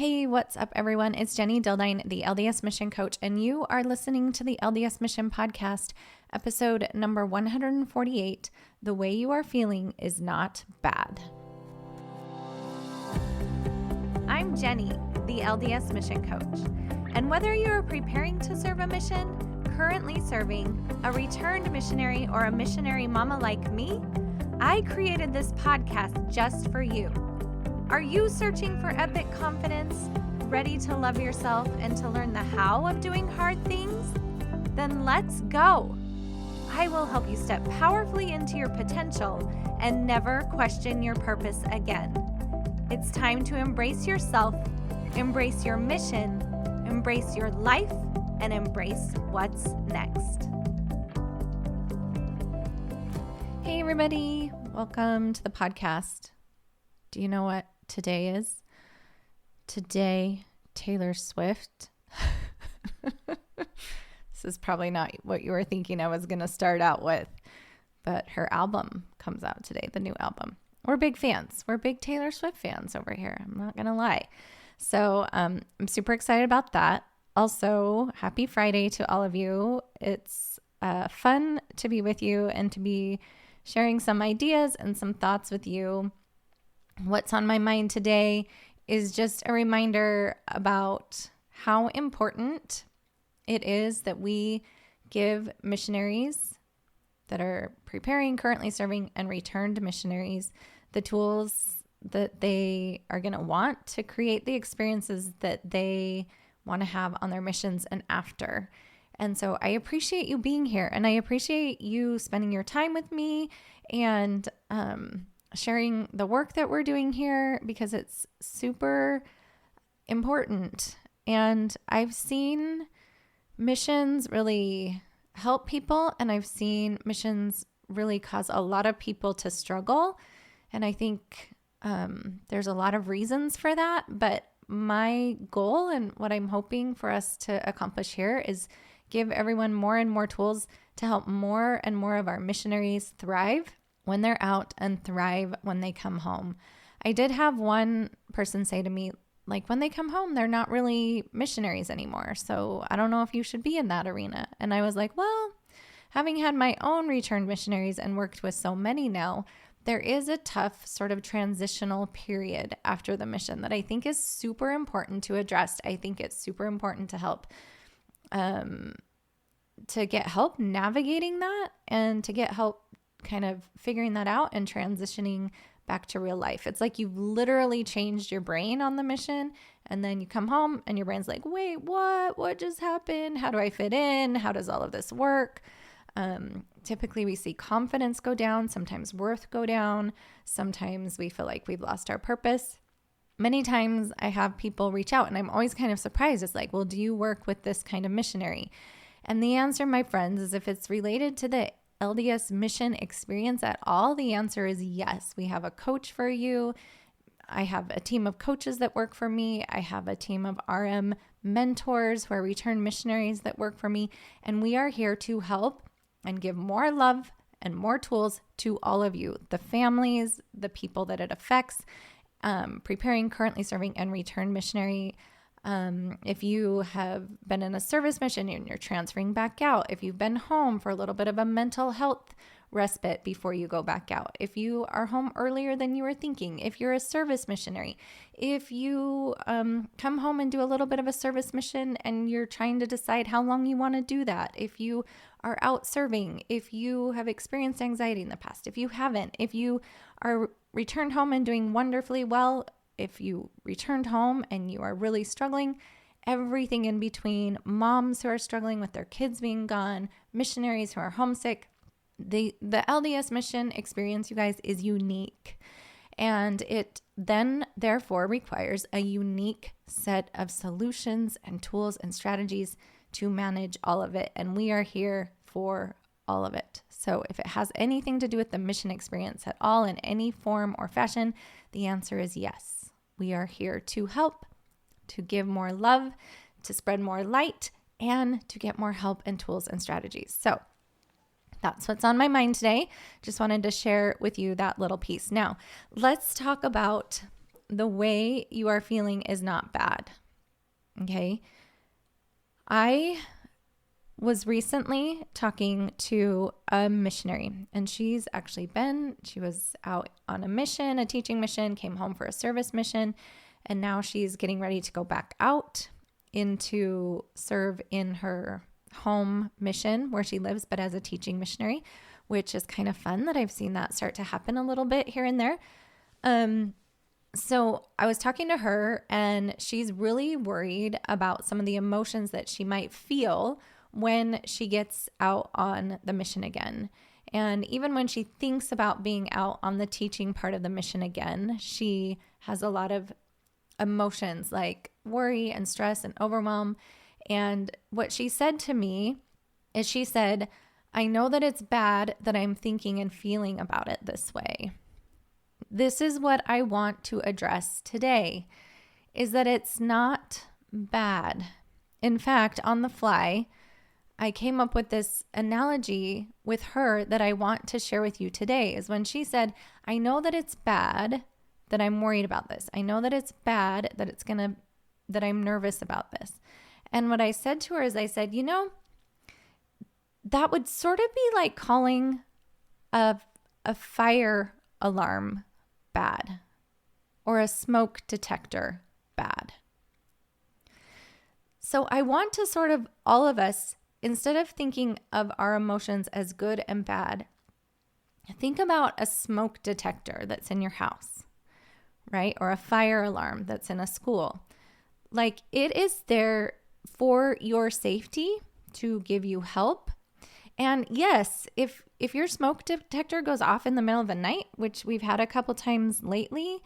Hey, what's up, everyone? It's Jennie Dildine, the LDS Mission Coach, and you are listening to the LDS Mission Podcast, episode number 148, The Way You Are Feeling Is Not Bad. I'm Jennie, the LDS Mission Coach, and whether you are preparing to serve a mission, currently serving, a returned missionary, or a missionary mama like me, I created this podcast just for you. Are you searching for epic confidence, ready to love yourself and to learn the how of doing hard things? Then let's go. I will help you step powerfully into your potential and never question your purpose again. It's time to embrace yourself, embrace your mission, embrace your life, and embrace what's next. Hey everybody, welcome to the podcast. Do you know what today is? Today, Taylor Swift. This is probably not what you were thinking I was going to start out with, but her album comes out today, the new album. We're big fans. We're big Taylor Swift fans over here. I'm not going to lie. So I'm super excited about that. Also, happy Friday to all of you. It's fun to be with you and to be sharing some ideas and some thoughts with you. What's on my mind today is just a reminder about how important it is that we give missionaries that are preparing, currently serving, and returned missionaries the tools that they are going to want to create the experiences that they want to have on their missions and after. And so I appreciate you being here, and I appreciate you spending your time with me and sharing the work that we're doing here, because it's super important. And I've seen missions really help people, and I've seen missions really cause a lot of people to struggle. And I think there's a lot of reasons for that, but my goal and what I'm hoping for us to accomplish here is give everyone more and more tools to help more and more of our missionaries thrive when they're out and thrive when they come home. I did have one person say to me, like, when they come home, they're not really missionaries anymore. So I don't know if you should be in that arena. And I was like, well, having had my own returned missionaries and worked with so many now, there is a tough sort of transitional period after the mission that I think is super important to address. I think it's super important to help to get help navigating that and to get help kind of figuring that out and transitioning back to real life. It's like you've literally changed your brain on the mission, and then you come home and your brain's like, wait, what just happened? How do I fit in? How does all of this work? Typically we see confidence go down, sometimes worth go down. Sometimes we feel like we've lost our purpose. Many times I have people reach out and I'm always kind of surprised. It's like, well, do you work with this kind of missionary? And the answer, my friends, is if it's related to the LDS mission experience at all, the answer is yes. We have a coach for you. I have a team of coaches that work for me. I have a team of RM mentors who are returned missionaries that work for me. And we are here to help and give more love and more tools to all of you, the families, the people that it affects, preparing, currently serving, and returned missionary. If you have been in a service mission and you're transferring back out, if you've been home for a little bit of a mental health respite before you go back out, if you are home earlier than you were thinking, if you're a service missionary, if you come home and do a little bit of a service mission and you're trying to decide how long you want to do that, if you are out serving, if you have experienced anxiety in the past, if you haven't, if you are returned home and doing wonderfully well, if you returned home and you are really struggling, everything in between, moms who are struggling with their kids being gone, missionaries who are homesick, the LDS mission experience, you guys, is unique. And it then therefore requires a unique set of solutions and tools and strategies to manage all of it. And we are here for all of it. So if it has anything to do with the mission experience at all in any form or fashion, the answer is yes. We are here to help, to give more love, to spread more light, and to get more help and tools and strategies. So that's what's on my mind today. Just wanted to share with you that little piece. Now, let's talk about the way you are feeling is not bad. Okay. I was recently talking to a missionary, and she was out on a mission, a teaching mission, came home for a service mission, and now she's getting ready to go back out into serve in her home mission where she lives, but as a teaching missionary, which is kind of fun that I've seen that start to happen a little bit here and there. So I was talking to her, and she's really worried about some of the emotions that she might feel when she gets out on the mission again. And even when she thinks about being out on the teaching part of the mission again, she has a lot of emotions like worry and stress and overwhelm. And what she said to me is she said, I know that it's bad that I'm thinking and feeling about it this way. This is what I want to address today, is that it's not bad. In fact, on the fly, I came up with this analogy with her that I want to share with you today, is when she said, I know that it's bad that I'm worried about this. I know that it's bad that I'm nervous about this. And what I said to her is I said, that would sort of be like calling a fire alarm bad or a smoke detector bad. So I want to sort of all of us, instead of thinking of our emotions as good and bad, think about a smoke detector that's in your house, right? Or a fire alarm that's in a school. Like, it is there for your safety to give you help. And yes, if your smoke detector goes off in the middle of the night, which we've had a couple times lately,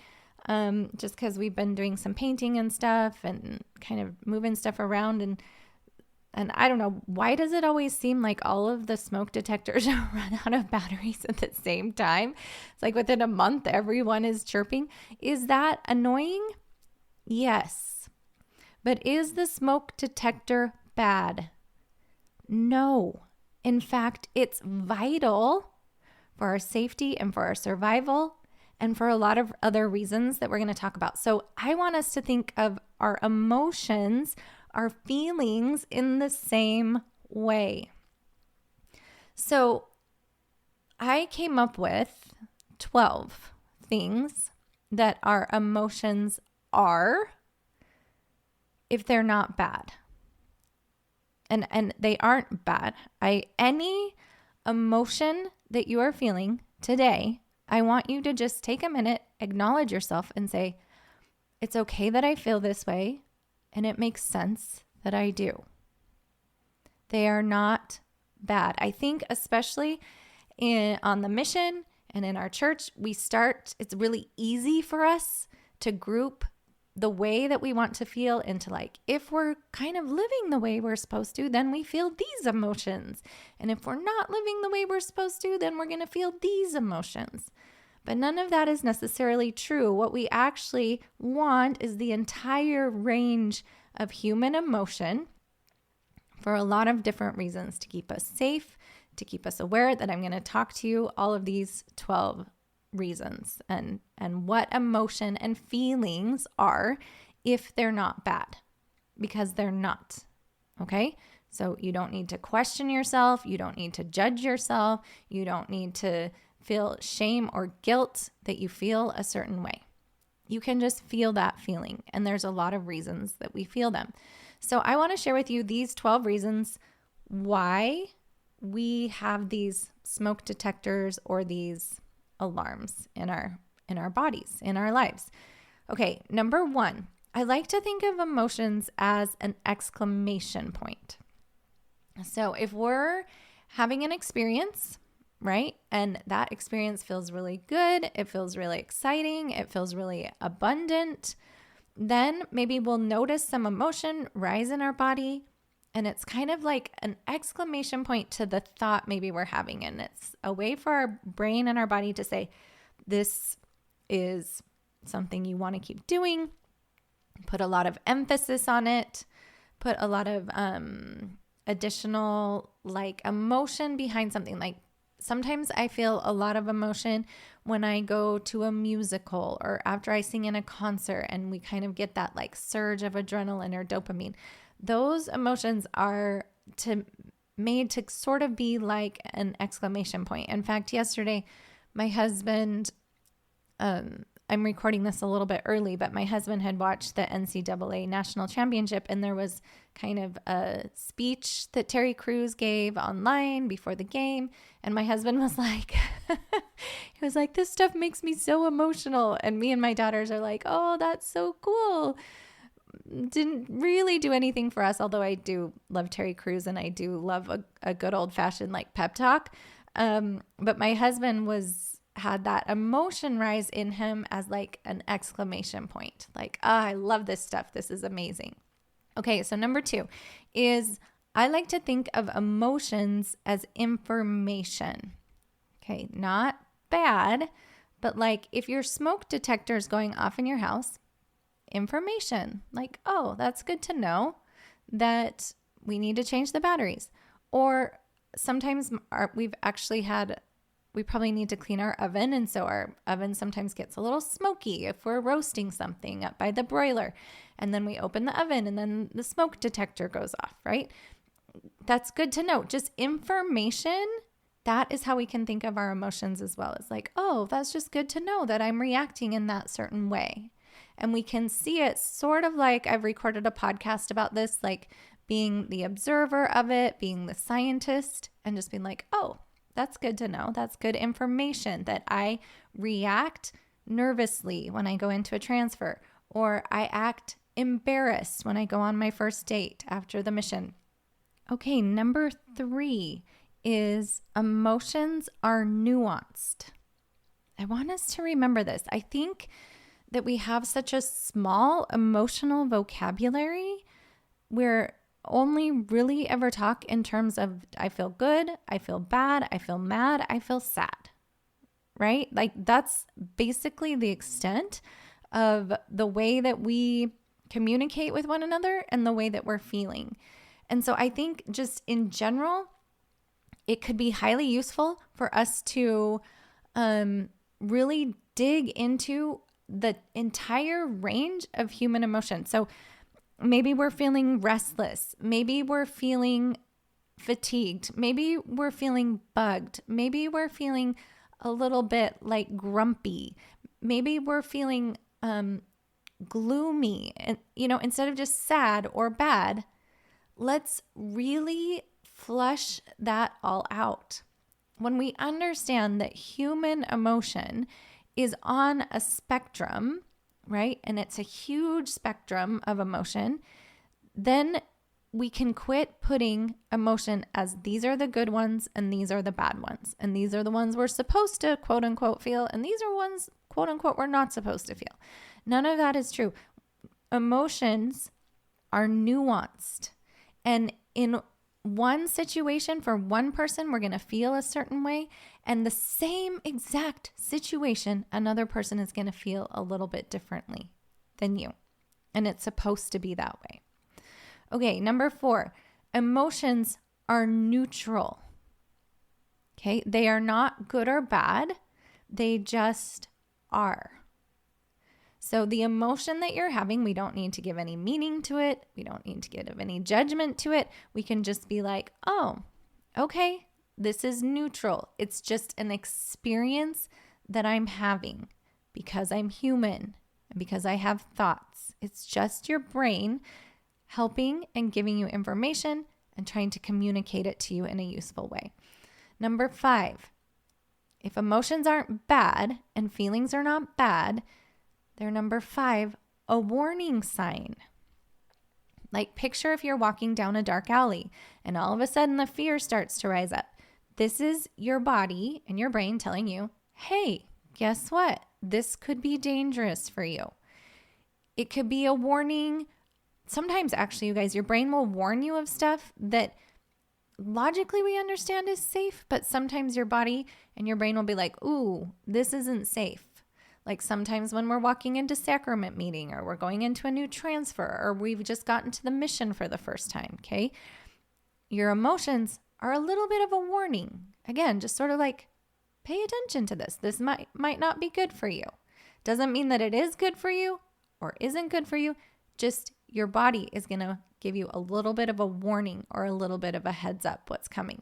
just because we've been doing some painting and stuff and kind of moving stuff around, and I don't know, why does it always seem like all of the smoke detectors run out of batteries at the same time? It's like within a month, everyone is chirping. Is that annoying? Yes. But is the smoke detector bad? No. In fact, it's vital for our safety and for our survival and for a lot of other reasons that we're going to talk about. So I want us to think of our emotions, our feelings in the same way. So I came up with 12 things that our emotions are if they're not bad. And they aren't bad. Any emotion that you are feeling today, I want you to just take a minute, acknowledge yourself, and say, it's okay that I feel this way, and it makes sense that I do. They are not bad. I think especially on the mission and in our church, it's really easy for us to group the way that we want to feel into like, if we're kind of living the way we're supposed to, then we feel these emotions. And if we're not living the way we're supposed to, then we're going to feel these emotions. But none of that is necessarily true. What we actually want is the entire range of human emotion for a lot of different reasons, to keep us safe, to keep us aware that I'm going to talk to you all of these 12 reasons and what emotion and feelings are if they're not bad, because they're not. Okay? So you don't need to question yourself. You don't need to judge yourself. You don't need to feel shame or guilt that you feel a certain way. You can just feel that feeling. And there's a lot of reasons that we feel them. So I want to share with you these 12 reasons why we have these smoke detectors or these alarms in our bodies, in our lives. Okay, number 1, I like to think of emotions as an exclamation point. So if we're having an experience, right, and that experience feels really good, it feels really exciting, it feels really abundant, then maybe we'll notice some emotion rise in our body, and it's kind of like an exclamation point to the thought maybe we're having. And it's a way for our brain and our body to say, this is something you want to keep doing. Put a lot of emphasis on it. Put a lot of additional like emotion behind something. Like Sometimes I feel a lot of emotion when I go to a musical or after I sing in a concert and we kind of get that like surge of adrenaline or dopamine. Those emotions are made to sort of be like an exclamation point. In fact, yesterday, my husband, I'm recording this a little bit early, but my husband had watched the NCAA National Championship, and there was kind of a speech that Terry Crews gave online before the game. And my husband was like, he was like, this stuff makes me so emotional. And me and my daughters are like, oh, that's so cool. Didn't really do anything for us, although I do love Terry Crews and I do love a good old fashioned like pep talk. But my husband had that emotion rise in him as like an exclamation point. Like, I love this stuff. This is amazing. Okay, so number 2 is I like to think of emotions as information. Okay, not bad, but like if your smoke detector is going off in your house, information. Like, oh, that's good to know that we need to change the batteries. Or sometimes we probably need to clean our oven. And so our oven sometimes gets a little smoky if we're roasting something up by the broiler. And then we open the oven and then the smoke detector goes off, right? That's good to know. Just information. That is how we can think of our emotions as well. It's like, oh, that's just good to know that I'm reacting in that certain way. And we can see it sort of like I've recorded a podcast about this, like being the observer of it, being the scientist, and just being like, oh, that's good to know. That's good information that I react nervously when I go into a transfer, or I act embarrassed when I go on my first date after the mission. Okay, number 3 is emotions are nuanced. I want us to remember this. I think that we have such a small emotional vocabulary where only really ever talk in terms of I feel good, I feel bad, I feel mad, I feel sad, right? Like that's basically the extent of the way that we communicate with one another and the way that we're feeling. And so I think just in general, it could be highly useful for us to really dig into the entire range of human emotion. So maybe we're feeling restless. Maybe we're feeling fatigued. Maybe we're feeling bugged. Maybe we're feeling a little bit like grumpy. Maybe we're feeling gloomy. And, instead of just sad or bad, let's really flush that all out. When we understand that human emotion is on a spectrum, right? And it's a huge spectrum of emotion, then we can quit putting emotion as these are the good ones and these are the bad ones. And these are the ones we're supposed to quote unquote feel. And these are ones quote unquote we're not supposed to feel. None of that is true. Emotions are nuanced. And in one situation for one person, we're going to feel a certain way, and the same exact situation, another person is going to feel a little bit differently than you. And it's supposed to be that way. Okay, number 4, emotions are neutral. Okay, they are not good or bad. They just are. So the emotion that you're having, we don't need to give any meaning to it. We don't need to give any judgment to it. We can just be like, oh, okay, this is neutral. It's just an experience that I'm having because I'm human and because I have thoughts. It's just your brain helping and giving you information and trying to communicate it to you in a useful way. Number 5, if emotions aren't bad and feelings are not bad, they're number 5, a warning sign. Like picture if you're walking down a dark alley and all of a sudden the fear starts to rise up. This is your body and your brain telling you, hey, guess what? This could be dangerous for you. It could be a warning. Sometimes actually, you guys, your brain will warn you of stuff that logically we understand is safe, but sometimes your body and your brain will be like, ooh, this isn't safe. Like sometimes when we're walking into sacrament meeting or we're going into a new transfer or we've just gotten to the mission for the first time, okay? Your emotions are a little bit of a warning. again, just sort of like pay attention to this. This might not be good for you. Doesn't mean that it is good for you or isn't good for you. Just your body is going to give you a little bit of a warning or a little bit of a heads up what's coming.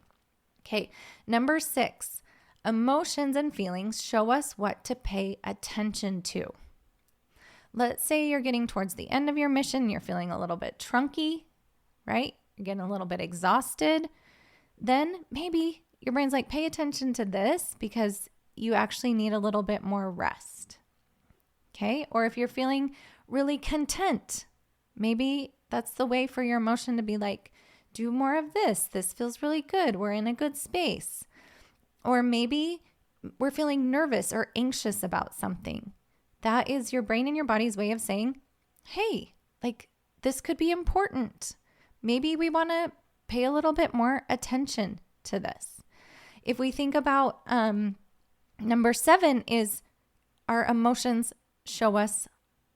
Okay, number 6, emotions and feelings show us what to pay attention to. Let's say you're getting towards the end of your mission, you're feeling a little bit trunky, right? You're getting a little bit exhausted. Then maybe your brain's like, pay attention to this because you actually need a little bit more rest. Okay, or if you're feeling really content, maybe that's the way for your emotion to be like, do more of this. This feels really good. We're in a good space. Or maybe we're feeling nervous or anxious about something. That is your brain and your body's way of saying, hey, like this could be important. Maybe we want to pay a little bit more attention to this. If we think about number 7 is our emotions show us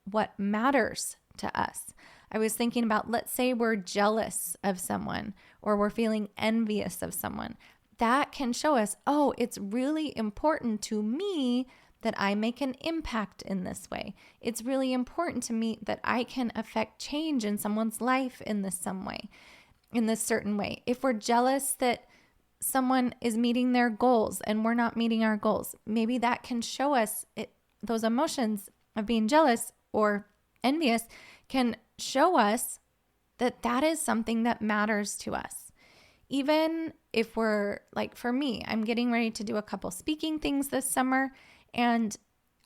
what matters to us. I was thinking about, let's say we're jealous of someone or we're feeling envious of someone. That can show us, oh, it's really important to me that I make an impact in this way. It's really important to me that I can affect change in someone's life in this certain way. If we're jealous that someone is meeting their goals and we're not meeting our goals, maybe that can show us those emotions of being jealous or envious can show us that that is something that matters to us. Even if we're like, for me, I'm getting ready to do a couple speaking things this summer and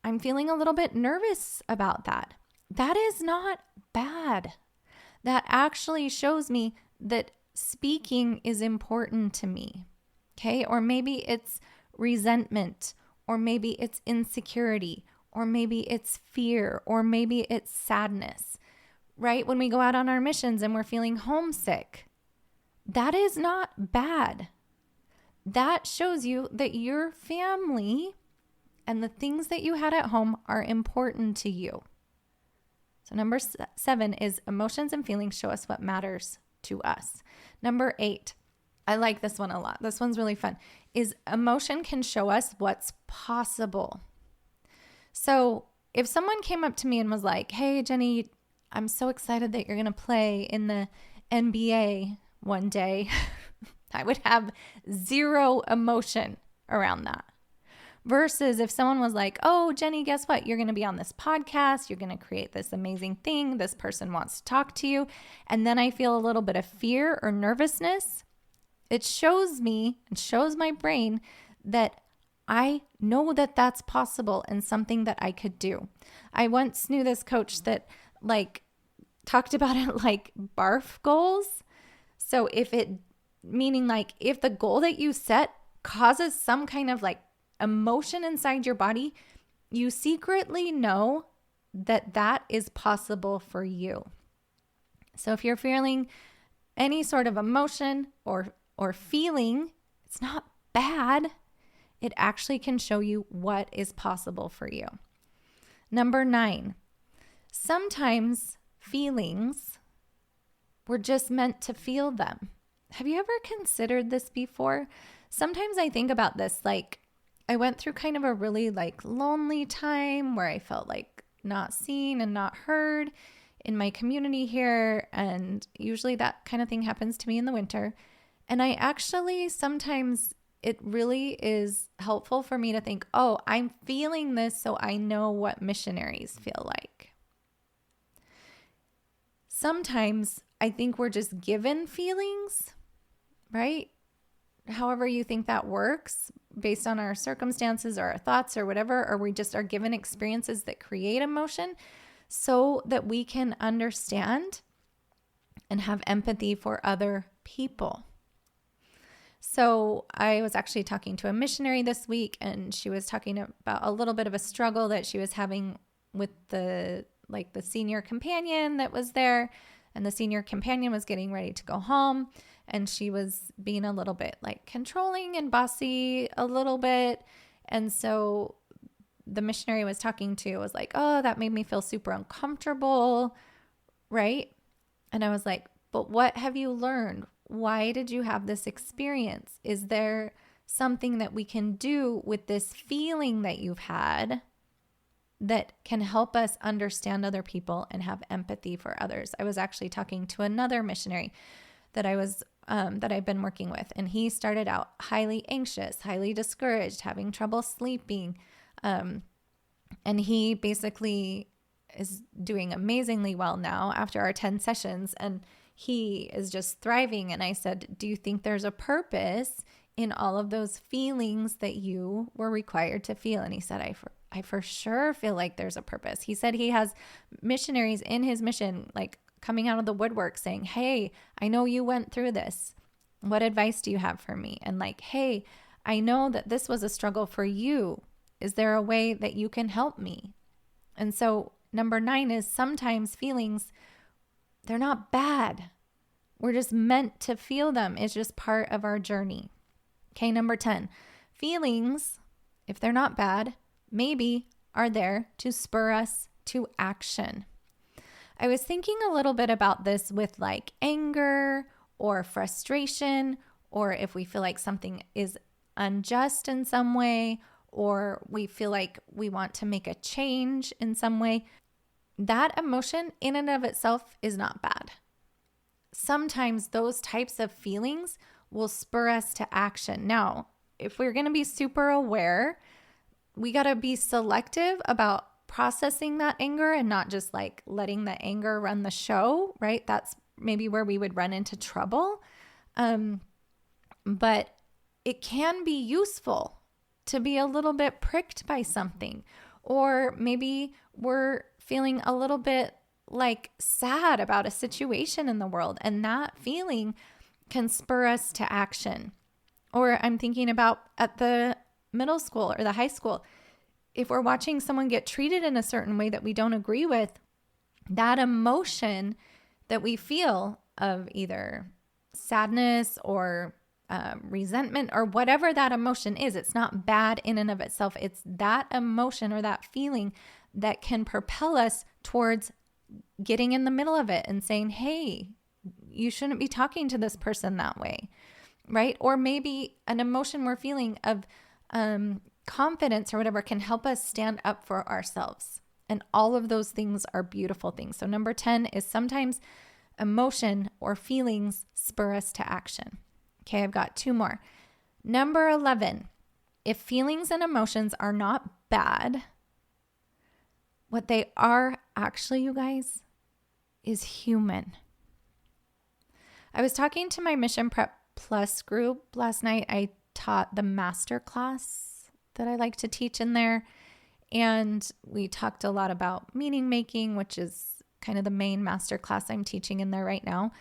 I'm feeling a little bit nervous about that. That is not bad. That actually shows me that speaking is important to me. Okay. Or maybe it's resentment, or maybe it's insecurity, or maybe it's fear, or maybe it's sadness, right? When we go out on our missions and we're feeling homesick, that is not bad. That shows you that your family and the things that you had at home are important to you. So number 7 is emotions and feelings show us what matters to us. Number 8, I like this one a lot. This one's really fun, is emotion can show us what's possible. So if someone came up to me and was like, hey, Jennie, I'm so excited that you're going to play in the NBA one day, I would have zero emotion around that. Versus if someone was like, oh, Jennie, guess what? You're going to be on this podcast. You're going to create this amazing thing. This person wants to talk to you. And then I feel a little bit of fear or nervousness. It shows me and shows my brain that I know that that's possible and something that I could do. I once knew this coach that talked about it like barf goals. So if the goal that you set causes some kind of emotion inside your body, you secretly know that that is possible for you. So if you're feeling any sort of emotion or feeling, it's not bad. It actually can show you what is possible for you. Number 9, sometimes feelings, we're just meant to feel them. Have you ever considered this before? Sometimes I think about this, I went through kind of a really lonely time where I felt not seen and not heard in my community here. And usually that kind of thing happens to me in the winter. And I actually sometimes it really is helpful for me to think, oh, I'm feeling this so I know what missionaries feel like. Sometimes I think we're just given feelings, right? However you think that works based on our circumstances or our thoughts or whatever, or we just are given experiences that create emotion so that we can understand and have empathy for other people. So I was actually talking to a missionary this week, and she was talking about a little bit of a struggle that she was having with the senior companion that was there, and the senior companion was getting ready to go home, and she was being a little bit controlling and bossy a little bit. And so the missionary was talking to was like, oh, that made me feel super uncomfortable, right? And I was like, but what have you learned? Why did you have this experience? Is there something that we can do with this feeling that you've had that can help us understand other people and have empathy for others. I was actually talking to another missionary that I've been working with, and he started out highly anxious, highly discouraged, having trouble sleeping, and he basically is doing amazingly well now after our 10 sessions, and he is just thriving. And I said, do you think there's a purpose in all of those feelings that you were required to feel? And he said, I for sure feel like there's a purpose. He said he has missionaries in his mission, like coming out of the woodwork saying, hey, I know you went through this. What advice do you have for me? And like, hey, I know that this was a struggle for you. Is there a way that you can help me? And so number 9 is sometimes feelings, they're not bad. We're just meant to feel them. It's just part of our journey. Okay, number 10, feelings, if they're not bad, maybe are there to spur us to action. I was thinking a little bit about this with like anger or frustration, or if we feel like something is unjust in some way, or we feel like we want to make a change in some way. That emotion in and of itself is not bad. Sometimes those types of feelings will spur us to action. Now, if we're going to be super aware, we got to be selective about processing that anger and not just like letting the anger run the show, right? That's maybe where we would run into trouble. But it can be useful to be a little bit pricked by something, or maybe we're feeling a little bit like sad about a situation in the world, and that feeling can spur us to action. Or I'm thinking about at the middle school or the high school, if we're watching someone get treated in a certain way that we don't agree with, that emotion that we feel of either sadness or resentment or whatever that emotion is, it's not bad in and of itself. It's that emotion or that feeling that can propel us towards getting in the middle of it and saying, hey, you shouldn't be talking to this person that way, right? Or maybe an emotion we're feeling of confidence or whatever can help us stand up for ourselves. And all of those things are beautiful things. So number 10 is sometimes emotion or feelings spur us to action. Okay, I've got 2 more. Number 11, if feelings and emotions are not bad, what they are actually, you guys, is human. I was talking to my Mission Prep Plus group last night. I taught the master class that I like to teach in there. And we talked a lot about meaning making, which is kind of the main master class I'm teaching in there right now.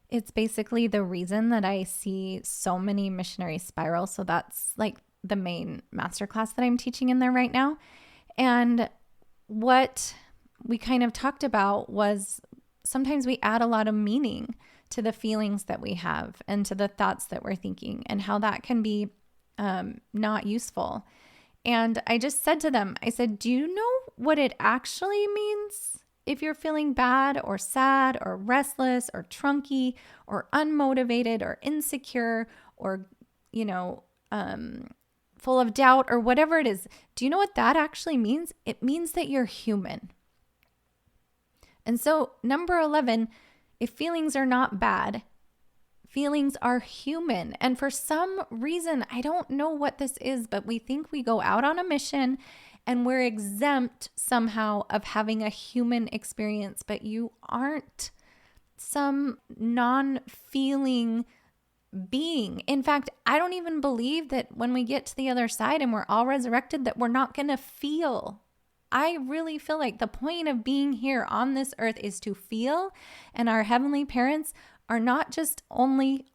It's basically the reason that I see so many missionary spirals. So that's like the main master class that I'm teaching in there right now. And what we kind of talked about was sometimes we add a lot of meaning to the feelings that we have and to the thoughts that we're thinking, and how that can be not useful. And I just said to them, I said, do you know what it actually means if you're feeling bad or sad or restless or trunky or unmotivated or insecure or, full of doubt or whatever it is? Do you know what that actually means? It means that you're human. And so number 11, if feelings are not bad, feelings are human. And for some reason, I don't know what this is, but we think we go out on a mission and we're exempt somehow of having a human experience, but you aren't some non-feeling being. In fact, I don't even believe that when we get to the other side and we're all resurrected, that we're not going to feel. I really feel like the point of being here on this earth is to feel, and our heavenly parents are not just only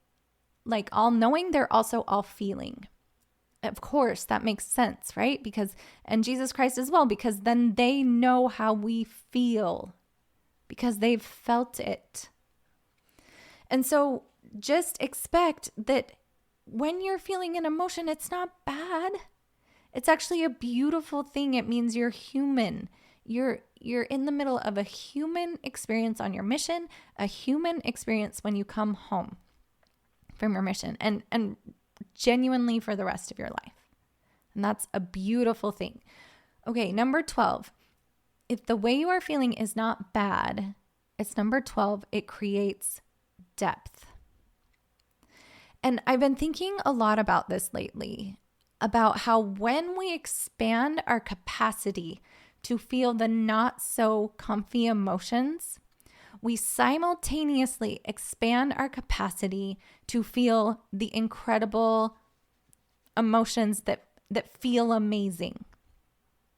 like all knowing, they're also all feeling. Of course, that makes sense, right? And Jesus Christ as well, because then they know how we feel because they've felt it. And so just expect that when you're feeling an emotion, it's not bad. It's actually a beautiful thing. It means you're human. You're in the middle of a human experience on your mission, a human experience when you come home from your mission. And genuinely for the rest of your life. And that's a beautiful thing. Okay, number 12. If the way you are feeling is not bad, it's number 12, it creates depth. And I've been thinking a lot about this lately, about how when we expand our capacity to feel the not so comfy emotions, we simultaneously expand our capacity to feel the incredible emotions that feel amazing.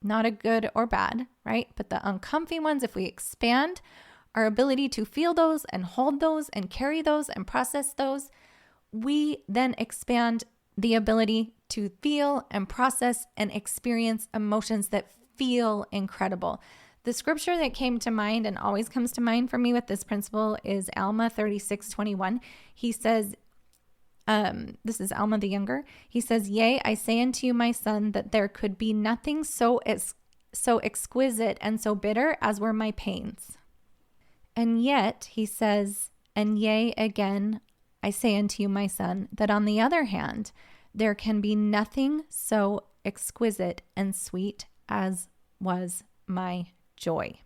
Not a good or bad, right? But the uncomfy ones, if we expand our ability to feel those and hold those and carry those and process those, we then expand the ability to feel and process and experience emotions that feel incredible. The scripture that came to mind and always comes to mind for me with this principle is Alma 36:21. He says, this is Alma the Younger. He says, "Yea, I say unto you, my son, that there could be nothing so exquisite and so bitter as were my pains. And yet," he says, "and yea, again, I say unto you, my son, that on the other hand, there can be nothing so exquisite and sweet as was my joy."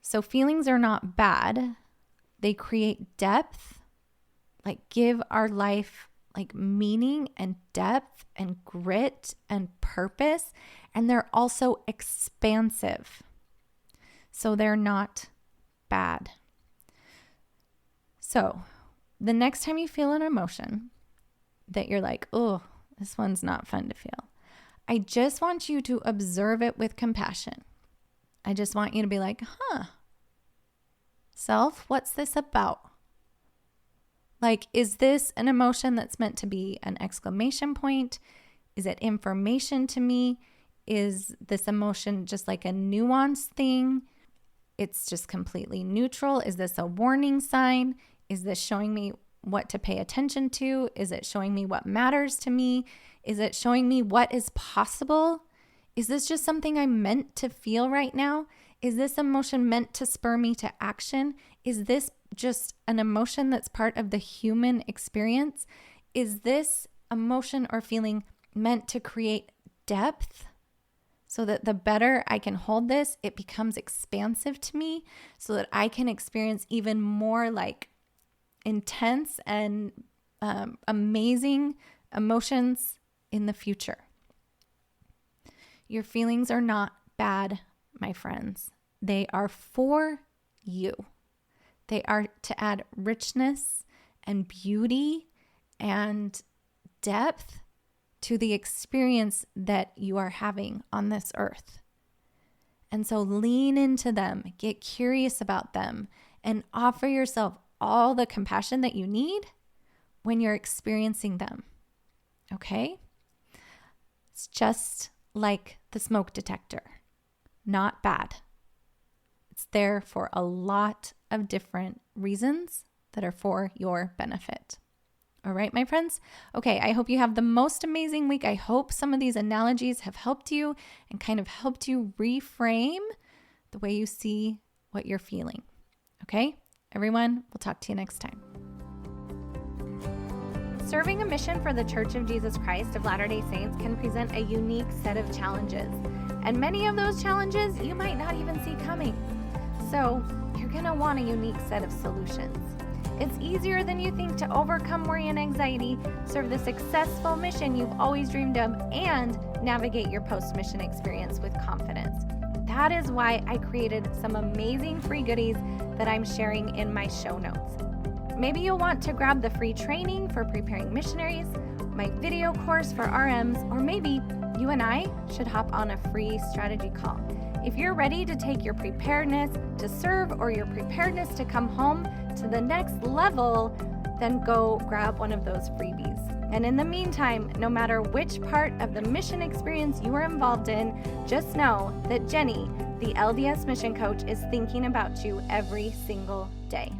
So feelings are not bad. They create depth, like give our life like meaning and depth and grit and purpose. And they're also expansive. So they're not bad. So the next time you feel an emotion that you're like, oh, this one's not fun to feel, I just want you to observe it with compassion. I just want you to be like, self, what's this about? Like, is this an emotion that's meant to be an exclamation point? Is it information to me? Is this emotion just like a nuanced thing? It's just completely neutral. Is this a warning sign? Is this showing me what to pay attention to? Is it showing me what matters to me? Is it showing me what is possible? Is this just something I'm meant to feel right now? Is this emotion meant to spur me to action? Is this just an emotion that's part of the human experience? Is this emotion or feeling meant to create depth so that the better I can hold this, it becomes expansive to me so that I can experience even more like intense and amazing emotions in the future? Your feelings are not bad, my friends. They are for you. They are to add richness and beauty and depth to the experience that you are having on this earth. And so lean into them, get curious about them, and offer yourself all the compassion that you need when you're experiencing them. Okay? It's just like the smoke detector. Not bad. It's there for a lot of different reasons that are for your benefit. All right, my friends? Okay, I hope you have the most amazing week. I hope some of these analogies have helped you and kind of helped you reframe the way you see what you're feeling. Okay, everyone, we'll talk to you next time. Serving a mission for the Church of Jesus Christ of Latter-day Saints can present a unique set of challenges. And many of those challenges you might not even see coming. So you're going to want a unique set of solutions. It's easier than you think to overcome worry and anxiety, serve the successful mission you've always dreamed of, and navigate your post-mission experience with confidence. That is why I created some amazing free goodies that I'm sharing in my show notes. Maybe you'll want to grab the free training for preparing missionaries, my video course for RMs, or maybe you and I should hop on a free strategy call. If you're ready to take your preparedness to serve or your preparedness to come home to the next level, then go grab one of those freebies. And in the meantime, no matter which part of the mission experience you are involved in, just know that Jennie, the LDS Mission Coach, is thinking about you every single day.